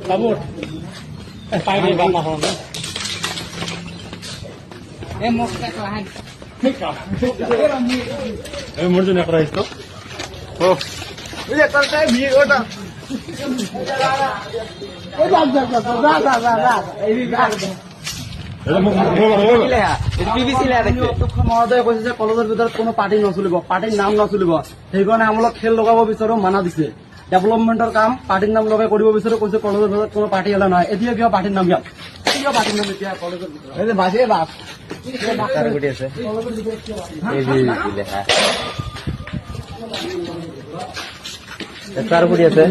বাবু পাই দিয়ে বাবা হন এ মুখটা কাহান এই মোর জন্য করা হইতো ও এই যে করতে ভিড় ওটা ওই যা এই মহোদয় কৈছে যে কলেজৰ ভিতৰত কোনো পাৰ্টি নচলিব, পাৰ্টিৰ নাম নচলিব, সেইকাৰণে আমোক খেল লগাব বিচাৰো মানা দিছে। ডেভেলপমেন্টৰ কাম পাৰ্টিৰ নাম লগাই কৰিব বিচাৰো, কৈছে কলেজৰ ভিতৰত কোনো পাৰ্টি হলে নহয়। এতিয়া কিয় পাৰ্টিৰ নাম ইয়াত কিয় পাৰ্টিৰ নাম এতিয়া কলেজৰ ভিতৰত বাছে বাছ আছে